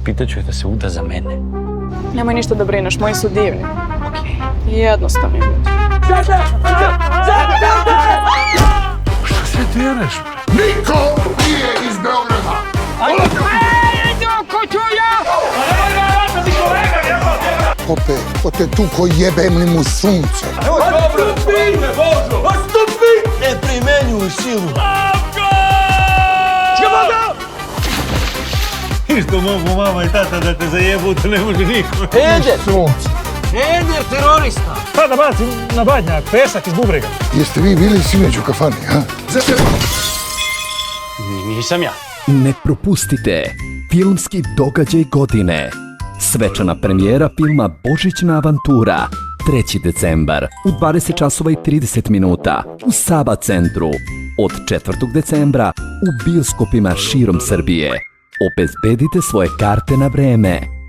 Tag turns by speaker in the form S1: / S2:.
S1: Pitaću je da se uda za mene.
S2: Nemoj ništa da brineš, moji su divni.
S1: Okej.
S2: I jednostavni ljudi.
S3: Šta se tereš?
S4: Niko nije iz Beograda! Pote tu ko jebem li mu sunce.
S5: Ne primenjuj silu.
S3: Isto mogu mama i tata da te zajebu, to ne može niko.
S5: Eder!
S4: Sunce.
S5: Eder terorista!
S3: Pa da bacim na badnjak, pesak iz bubrega.
S4: Jeste vi bili sinoć u kafani, ha?
S1: Nisam ja.
S6: Ne propustite filmski događaj godine. Svečana premijera filma Božićna avantura 3. decembar u 20 časova i 30 minuta u Saba centru. Od 4. decembra u bioskopima širom Srbije. Obezbedite svoje karte na vreme.